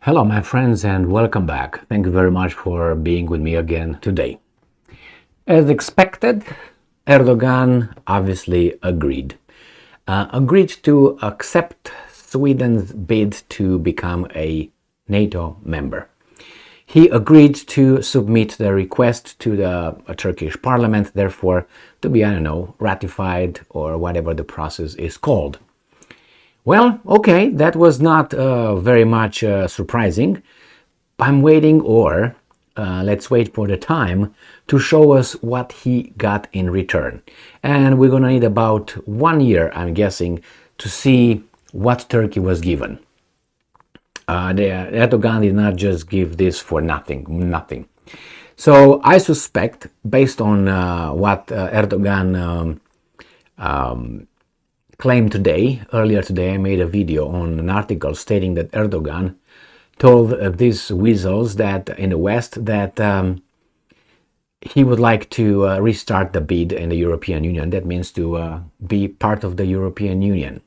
Hello, my friends, and welcome back. Thank you very much for being with me again today. As expected, Erdogan obviously agreed to accept Sweden's bid to become a NATO member. He agreed to submit the request to the Turkish parliament, therefore, to be, ratified or whatever the process is called. Well, okay, that was not very much surprising. I'm waiting, or let's wait for the time to show us what he got in return. And we're gonna need about 1 year, I'm guessing, to see what Turkey was given. Erdogan did not just give this for nothing. So I suspect, based on what Erdogan claimed earlier today, I made a video on an article stating that Erdogan told these weasels that in the West that he would like to restart the bid in the European Union. That means to be part of the European Union.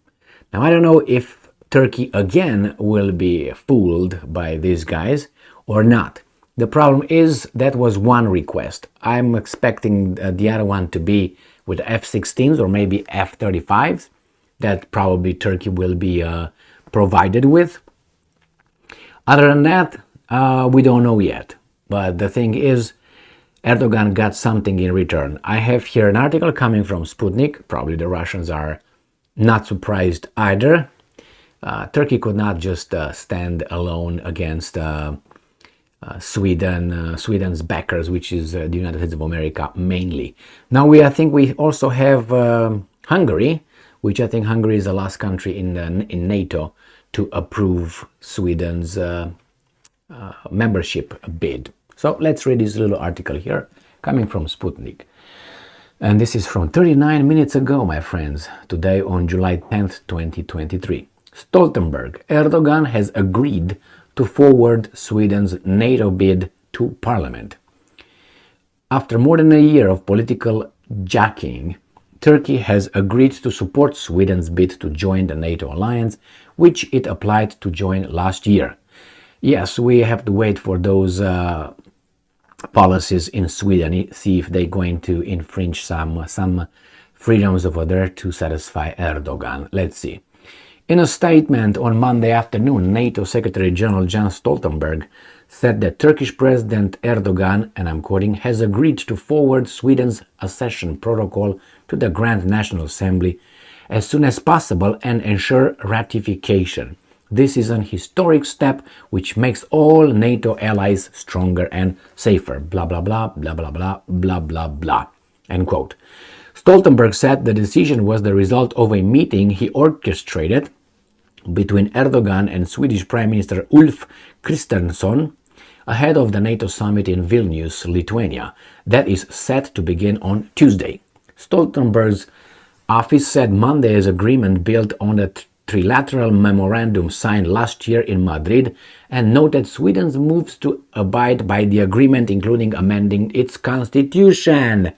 Now, I don't know if Turkey again will be fooled by these guys or not. The problem is that was one request. I'm expecting the other one to be with F-16s or maybe F-35s. That probably Turkey will be provided with. Other than that, we don't know yet. But the thing is, Erdogan got something in return. I have here an article coming from Sputnik. Probably the Russians are not surprised either. Turkey could not just stand alone against Sweden's backers, which is the United States of America mainly. Now I think we also have Hungary, which I think Hungary is the last country in NATO to approve Sweden's membership bid. So let's read this little article here coming from Sputnik. And this is from 39 minutes ago, my friends, today on July 10th, 2023. Stoltenberg, Erdogan has agreed to forward Sweden's NATO bid to parliament. After more than a year of political jockeying, Turkey has agreed to support Sweden's bid to join the NATO alliance, which it applied to join last year. Yes, we have to wait for those policies in Sweden, see if they're going to infringe some freedoms over there to satisfy Erdogan. Let's see. In a statement on Monday afternoon, NATO Secretary General Jens Stoltenberg said that Turkish President Erdogan, and I'm quoting, has agreed to forward Sweden's accession protocol to the Grand National Assembly as soon as possible and ensure ratification. This is an historic step which makes all NATO allies stronger and safer. Blah, blah, blah, blah, blah, blah, blah, blah, blah. End quote. Stoltenberg said the decision was the result of a meeting he orchestrated between Erdogan and Swedish Prime Minister Ulf Kristersson ahead of the NATO summit in Vilnius, Lithuania, that is set to begin on Tuesday. Stoltenberg's office said Monday's agreement built on a trilateral memorandum signed last year in Madrid and noted Sweden's moves to abide by the agreement, including amending its constitution,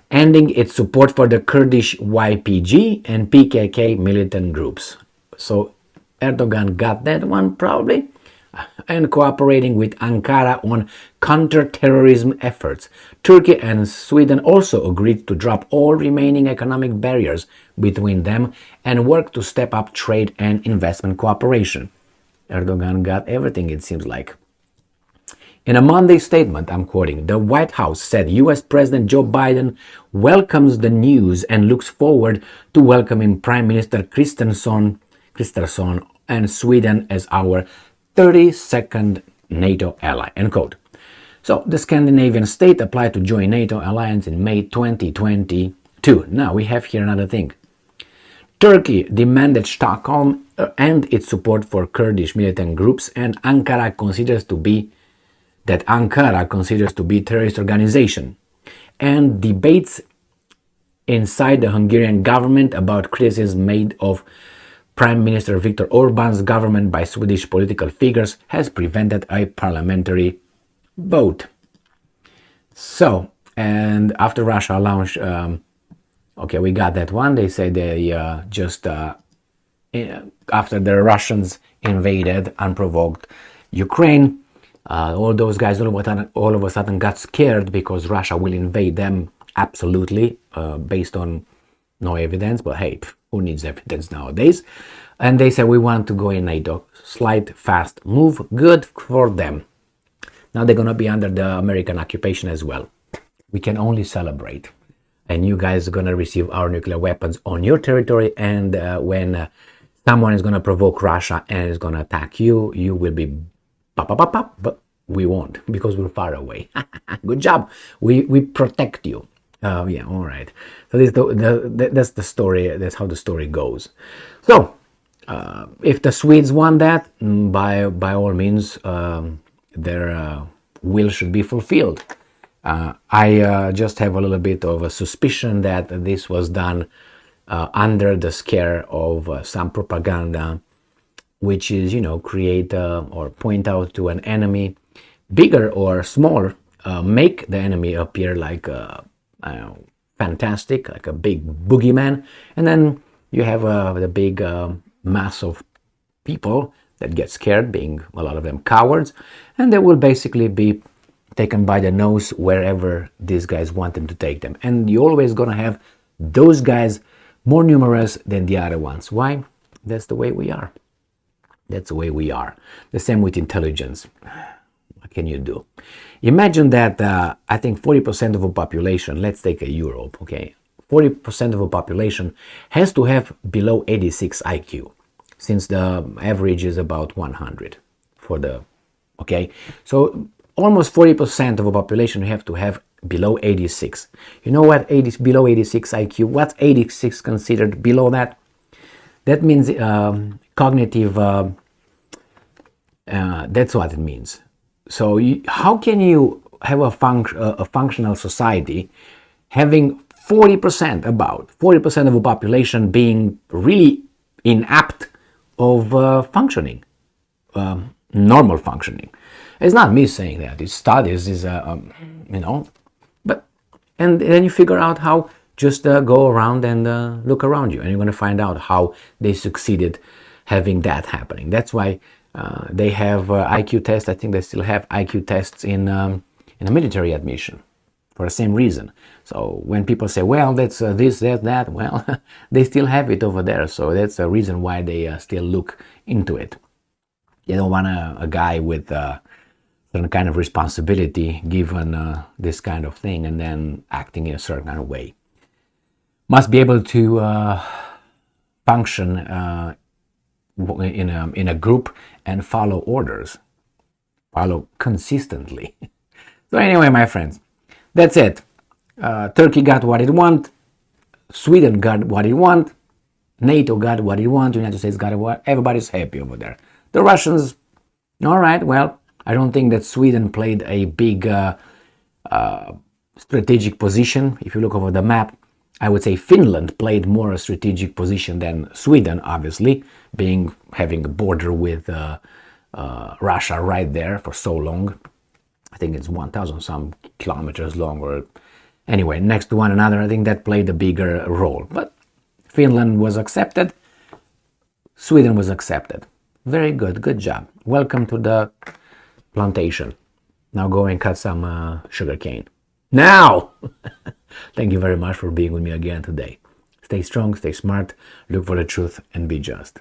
ending its support for the Kurdish YPG and PKK militant groups. So Erdogan got that one probably, and cooperating with Ankara on counter-terrorism efforts. Turkey and Sweden also agreed to drop all remaining economic barriers between them and work to step up trade and investment cooperation. Erdogan got everything, it seems like. In a Monday statement, I'm quoting, the White House said U.S. President Joe Biden welcomes the news and looks forward to welcoming Prime Minister Kristersson and Sweden as our 32nd NATO ally, end quote. So the Scandinavian state applied to join NATO alliance in May 2022. Now we have here another thing. Turkey demanded Stockholm end its support for Kurdish militant groups, and Ankara considers to be terrorist organization. And debates inside the Hungarian government about criticism made of Prime Minister Viktor Orban's government by Swedish political figures has prevented a parliamentary vote. So, and after Russia launched, okay, we got that one. They say they after the Russians invaded unprovoked Ukraine. All those guys all of a sudden got scared because Russia will invade them, absolutely, based on no evidence. But hey, who needs evidence nowadays? And they said, we want to go in NATO. Slight, fast move, good for them. Now they're going to be under the American occupation as well. We can only celebrate. And you guys are going to receive our nuclear weapons on your territory. And when someone is going to provoke Russia and is going to attack you, you will be pop, pop, pop, pop, but we won't because we're far away. Good job. We protect you. Yeah, all right. So that's the story. That's how the story goes. So if the Swedes want that, by all means, their will should be fulfilled. I just have a little bit of a suspicion that this was done under the scare of some propaganda, which is, create or point out to an enemy, bigger or smaller, make the enemy appear like fantastic, like a big boogeyman, and then you have the big mass of people that get scared, being a lot of them cowards, and they will basically be taken by the nose wherever these guys want them to take them. And you're always going to have those guys more numerous than the other ones. Why? That's the way we are. That's the way we are. The same with intelligence. What can you do? Imagine that I think 40% of a population, let's take a Europe, okay? 40% of a population has to have below 86 IQ, since the average is about 100 for the, okay? So almost 40% of a population have to have below 86. You know what below 86 IQ, what's 86 considered below that? That means cognitive, that's what it means. So how can you have a functional society having 40%, about 40% of the population being really inapt of functioning, normal functioning? It's not me saying that. It's studies, but and then you figure out how. Just go around and look around you, and you're going to find out how they succeeded having that happening. That's why they have IQ tests. I think they still have IQ tests in a military admission for the same reason. So when people say, well, that's this, that, well, they still have it over there. So that's a reason why they still look into it. They don't want a guy with certain kind of responsibility given this kind of thing and then acting in a certain kind of way. Must be able to function in a group and follow orders, follow consistently. So anyway, my friends, that's it. Turkey got what it want, Sweden got what it want, NATO got what it want, United States got what. Everybody's happy over there. The Russians, all right. Well, I don't think that Sweden played a big strategic position. If you look over the map, I would say Finland played more a strategic position than Sweden, obviously, having a border with Russia right there for so long. I think it's 1,000 some kilometers long, or anyway, next to one another. I think that played a bigger role. But Finland was accepted, Sweden was accepted. Very good, good job. Welcome to the plantation. Now go and cut some sugar cane. Now! Thank you very much for being with me again today. Stay strong, stay smart, look for the truth, and be just.